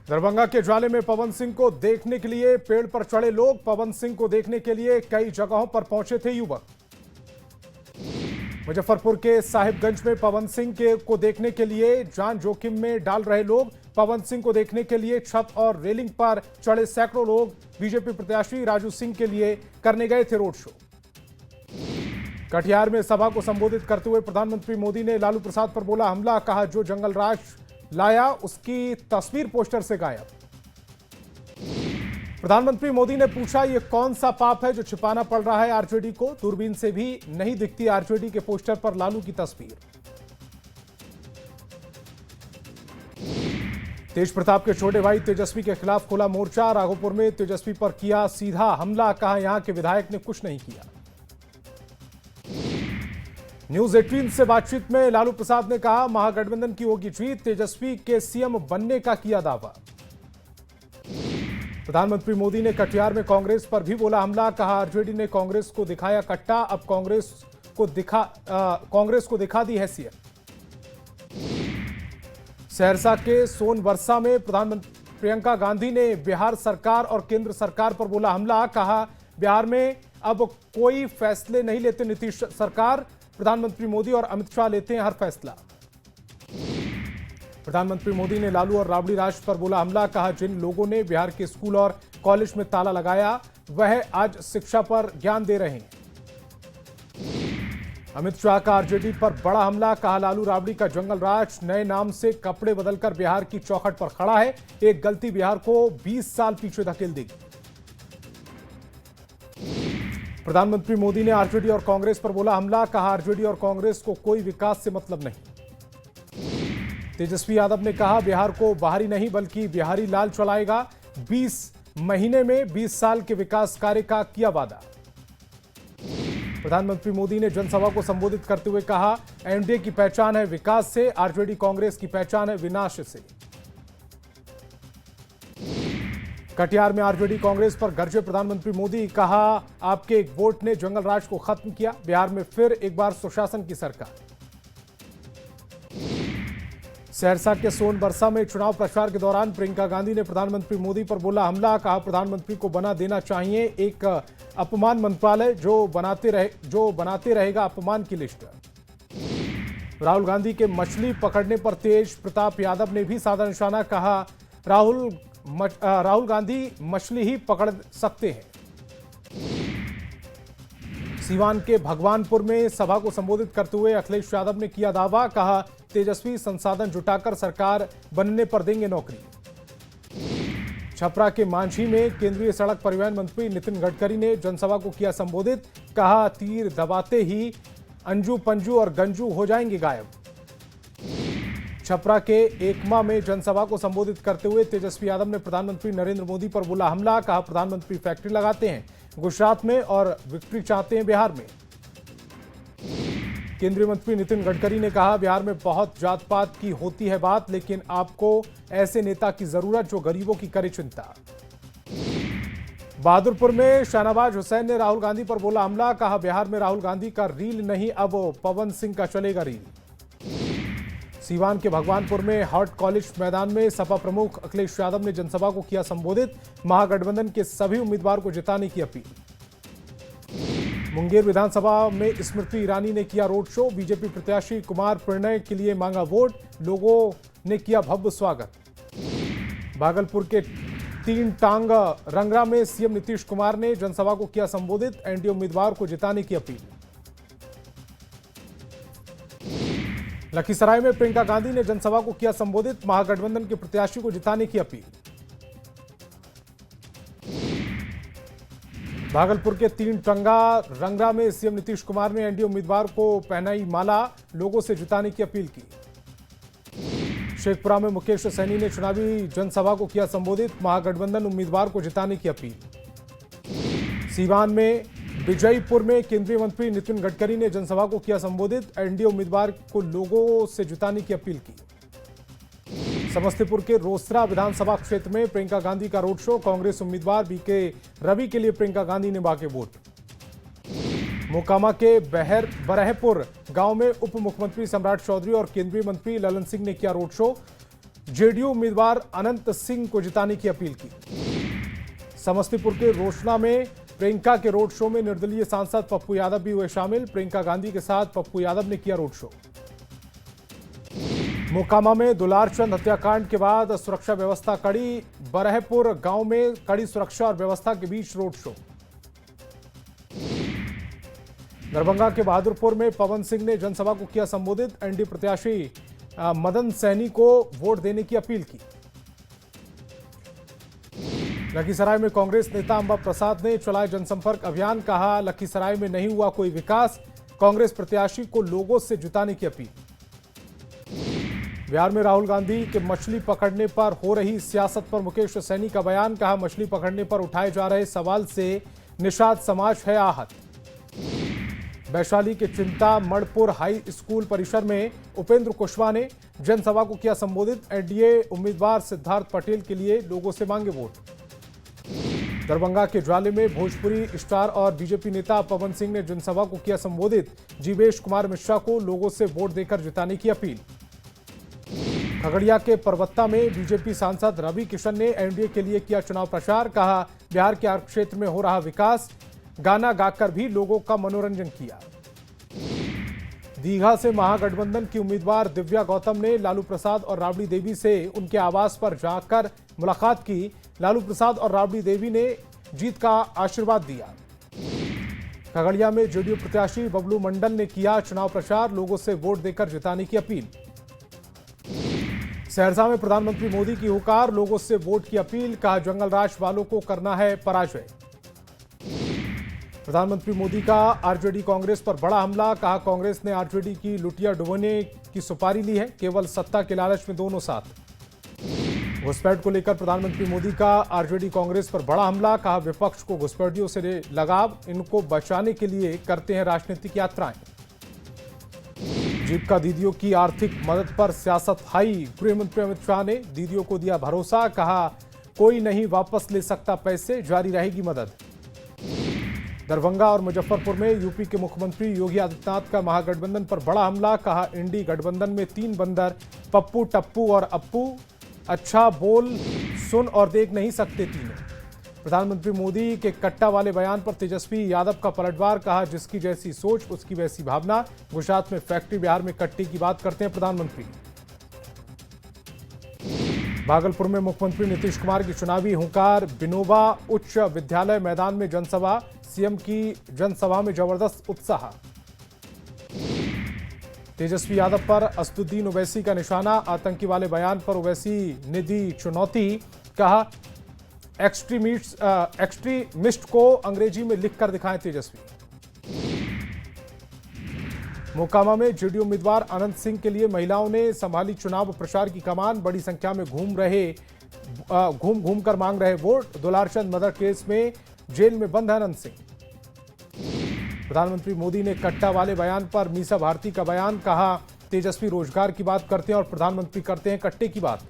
दरभंगा के ज्वाले में पवन सिंह को देखने के लिए पेड़ पर चढ़े लोग। पवन सिंह को देखने के लिए कई जगहों पर पहुंचे थे युवक। मुजफ्फरपुर के साहिबगंज में पवन सिंह को देखने के लिए जान जोखिम में डाल रहे लोग। पवन सिंह को देखने के लिए छत और रेलिंग पर चढ़े सैकड़ों लोग बीजेपी प्रत्याशी राजू सिंह के लिए करने गए थे रोड शो। कटिहार में सभा को संबोधित करते हुए प्रधानमंत्री मोदी ने लालू प्रसाद पर बोला हमला। कहा जो जंगल राज लाया उसकी तस्वीर पोस्टर से गायब। प्रधानमंत्री मोदी ने पूछा ये कौन सा पाप है जो छिपाना पड़ रहा है आरजेडी को। दूरबीन से भी नहीं दिखती आरजेडी के पोस्टर पर लालू की तस्वीर। तेज प्रताप के छोटे भाई तेजस्वी के खिलाफ खोला मोर्चा। राघोपुर में तेजस्वी पर किया सीधा हमला। कहा यहां के विधायक ने कुछ नहीं किया। न्यूज 18 से बातचीत में लालू प्रसाद ने कहा महागठबंधन की होगी जीत। तेजस्वी के सीएम बनने का किया दावा। प्रधानमंत्री मोदी ने कटिहार में कांग्रेस पर भी बोला हमला। कहा आरजेडी ने कांग्रेस को दिखाया कट्टा, अब कांग्रेस को दिखा दी हैसियत। सहरसा के सोनबरसा में प्रधानमंत्री प्रियंका गांधी ने बिहार सरकार और केंद्र सरकार पर बोला हमला। कहा बिहार में अब कोई फैसले नहीं लेते नीतीश सरकार, प्रधानमंत्री मोदी और अमित शाह लेते हैं हर फैसला। प्रधानमंत्री मोदी ने लालू और राबड़ी राज पर बोला हमला। कहा जिन लोगों ने बिहार के स्कूल और कॉलेज में ताला लगाया वह आज शिक्षा पर ज्ञान दे रहे हैं। अमित शाह का आरजेडी पर बड़ा हमला। कहा लालू राबड़ी का जंगल राज नए नाम से कपड़े बदलकर बिहार की चौखट पर खड़ा है। एक गलती बिहार को 20 साल पीछे धकेल देगी। प्रधानमंत्री मोदी ने आरजेडी और कांग्रेस पर बोला हमला। कहा आरजेडी और कांग्रेस को कोई विकास से मतलब नहीं। तेजस्वी यादव ने कहा बिहार को बाहरी नहीं बल्कि बिहारी लाल चलाएगा। 20 महीने में 20 साल के विकास कार्य का किया वादा। प्रधानमंत्री मोदी ने जनसभा को संबोधित करते हुए कहा एनडीए की पहचान है विकास से, आरजेडी कांग्रेस की पहचान है विनाश से। कटिहार में आरजेडी कांग्रेस पर गरजे प्रधानमंत्री मोदी। कहा आपके एक वोट ने जंगल राज को खत्म किया, बिहार में फिर एक बार सुशासन की सरकार। सहरसा के सोनबरसा में चुनाव प्रचार के दौरान प्रियंका गांधी ने प्रधानमंत्री मोदी पर बोला हमला। कहा प्रधानमंत्री को बना देना चाहिए एक अपमान मंत्रालय जो बनाते रहेगा अपमान की लिस्ट। राहुल गांधी के मछली पकड़ने पर तेज प्रताप यादव ने भी साधा निशाना। कहा राहुल गांधी मछली ही पकड़ सकते हैं। सीवान के भगवानपुर में सभा को संबोधित करते हुए अखिलेश यादव ने किया दावा। कहा तेजस्वी संसाधन जुटाकर सरकार बनने पर देंगे नौकरी। छपरा के मांझी में केंद्रीय सड़क परिवहन मंत्री नितिन गडकरी ने जनसभा को किया संबोधित। कहा तीर दबाते ही अंजू पंजू और गंजू हो जाएंगे गायब। छपरा के एकमा में जनसभा को संबोधित करते हुए तेजस्वी यादव ने प्रधानमंत्री नरेंद्र मोदी पर बोला हमला। कहा प्रधानमंत्री फैक्ट्री लगाते हैं गुजरात में और विक्ट्री चाहते हैं बिहार में। केंद्रीय मंत्री नितिन गडकरी ने कहा बिहार में बहुत जात पात की होती है बात, लेकिन आपको ऐसे नेता की जरूरत जो गरीबों की करे चिंता। बहादुरपुर में शाहनवाज हुसैन ने राहुल गांधी पर बोला हमला। कहा बिहार में राहुल गांधी का रील नहीं अब पवन सिंह का चलेगा रील। सीवान के भगवानपुर में हॉट कॉलेज मैदान में सपा प्रमुख अखिलेश यादव ने जनसभा को किया संबोधित। महागठबंधन के सभी उम्मीदवार को जिताने की अपील। मुंगेर विधानसभा में स्मृति ईरानी ने किया रोड शो। बीजेपी प्रत्याशी कुमार प्रणय के लिए मांगा वोट, लोगों ने किया भव्य स्वागत। भागलपुर के तीन टांग रंगरा में सीएम नीतीश कुमार ने जनसभा को किया संबोधित। एनडीए उम्मीदवार को जिताने की अपील। लखीसराय में प्रियंका गांधी ने जनसभा को किया संबोधित। महागठबंधन के प्रत्याशी को जिताने की अपील। भागलपुर के तीन टंगा रंगरा में सीएम नीतीश कुमार ने एनडीए उम्मीदवार को पहनाई माला, लोगों से जिताने की अपील की। शेखपुरा में मुकेश सैनी ने चुनावी जनसभा को किया संबोधित। महागठबंधन उम्मीदवार को जिताने की अपील। सीवान में विजयपुर में केंद्रीय मंत्री नितिन गडकरी ने जनसभा को किया संबोधित। एनडीए उम्मीदवार को लोगों से जिताने की अपील की। समस्तीपुर के रोसड़ा विधानसभा क्षेत्र में प्रियंका गांधी का रोड शो। कांग्रेस उम्मीदवार बीके रवि के लिए प्रियंका गांधी ने मांगे वोट। मोकामा के बरहपुर गांव में उप मुख्यमंत्री सम्राट चौधरी और केंद्रीय मंत्री ललन सिंह ने किया रोड शो। जेडीयू उम्मीदवार अनंत सिंह को जिताने की अपील की। समस्तीपुर के रोशना में प्रियंका के रोड शो में निर्दलीय सांसद पप्पू यादव भी हुए शामिल। प्रियंका गांधी के साथ पप्पू यादव ने किया रोड शो। मोकामा में दुलारचंद हत्याकांड के बाद सुरक्षा व्यवस्था कड़ी। बरहपुर गांव में कड़ी सुरक्षा और व्यवस्था के बीच रोड शो। दरभंगा के बहादुरपुर में पवन सिंह ने जनसभा को किया संबोधित। एनडीए प्रत्याशी मदन सैनी को वोट देने की अपील की। लखीसराय में कांग्रेस नेता अंबा प्रसाद ने चलाया जनसंपर्क अभियान। कहा, लखीसराय में नहीं हुआ कोई विकास, कांग्रेस प्रत्याशी को लोगों से जिताने की अपील। बिहार में राहुल गांधी के मछली पकड़ने पर हो रही सियासत पर मुकेश सैनी का बयान। कहा, मछली पकड़ने पर उठाए जा रहे सवाल से निषाद समाज है आहत। वैशाली के चिंतामणपुर हाई स्कूल परिसर में उपेंद्र कुशवाहा ने जनसभा को किया संबोधित। एनडीए उम्मीदवार सिद्धार्थ पटेल के लिए लोगों से मांगे वोट। दरभंगा के ज्वाले में भोजपुरी स्टार और बीजेपी नेता पवन सिंह ने जनसभा को किया संबोधित। जीवेश कुमार मिश्रा को लोगों से वोट देकर जिताने की अपील। खगड़िया के परबत्ता में बीजेपी सांसद रवि किशन ने एनडीए के लिए किया चुनाव प्रचार। कहा, बिहार के हर क्षेत्र में हो रहा विकास, गाना गाकर भी लोगों का मनोरंजन किया। दीघा से महागठबंधन की उम्मीदवार दिव्या गौतम ने लालू प्रसाद और राबड़ी देवी से उनके आवास पर जाकर मुलाकात की। लालू प्रसाद और राबड़ी देवी ने जीत का आशीर्वाद दिया। खगड़िया में जेडीयू प्रत्याशी बबलू मंडल ने किया चुनाव प्रचार। लोगों से वोट देकर जिताने की अपील। सहरसा में प्रधानमंत्री मोदी की हुंकार, लोगों से वोट की अपील। कहा, जंगल राज वालों को करना है पराजय। प्रधानमंत्री मोदी का आरजेडी कांग्रेस पर बड़ा हमला। कहा, कांग्रेस ने आरजेडी की लुटिया डुबोने की सुपारी ली है, केवल सत्ता के लालच में दोनों साथ। घुसपैठ को लेकर प्रधानमंत्री मोदी का आरजेडी कांग्रेस पर बड़ा हमला। कहा, विपक्ष को घुसपैठियों से लगाव, इनको बचाने के लिए करते हैं राजनीतिक यात्राएं। जीविका दीदियों की आर्थिक मदद पर सियासत हाई। गृह मंत्री अमित शाह ने दीदियों को दिया भरोसा। कहा, कोई नहीं वापस ले सकता पैसे, जारी रहेगी मदद। दरभंगा और मुजफ्फरपुर में यूपी के मुख्यमंत्री योगी आदित्यनाथ का महागठबंधन पर बड़ा हमला। कहा, इंडी गठबंधन में 3 बंदर, पप्पू, टप्पू और अप्पू, अच्छा बोल सुन और देख नहीं सकते तीनों। प्रधानमंत्री मोदी के कट्टा वाले बयान पर तेजस्वी यादव का पलटवार। कहा, जिसकी जैसी सोच उसकी वैसी भावना। गुजरात में फैक्ट्री, बिहार में कट्टे की बात करते हैं प्रधानमंत्री। भागलपुर में मुख्यमंत्री नीतीश कुमार की चुनावी हुंकार। विनोबा उच्च विद्यालय मैदान में जनसभा। सीएम की जनसभा में जबरदस्त उत्साह। तेजस्वी यादव पर असदुद्दीन ओवैसी का निशाना। आतंकी वाले बयान पर ओवैसी ने दी चुनौती। कहा, एक्सट्रीमिस्ट को अंग्रेजी में लिखकर दिखाएं तेजस्वी। मोकामा में जेडीयू उम्मीदवार अनंत सिंह के लिए महिलाओं ने संभाली चुनाव प्रचार की कमान। बड़ी संख्या में घूम कर मांग रहे वोट। दुलारचंद मर्डर केस में जेल में बंद है अनंत सिंह। प्रधानमंत्री मोदी ने कट्टा वाले बयान पर मीसा भारती का बयान। कहा, तेजस्वी रोजगार की बात करते हैं और प्रधानमंत्री करते हैं कट्टे की बात।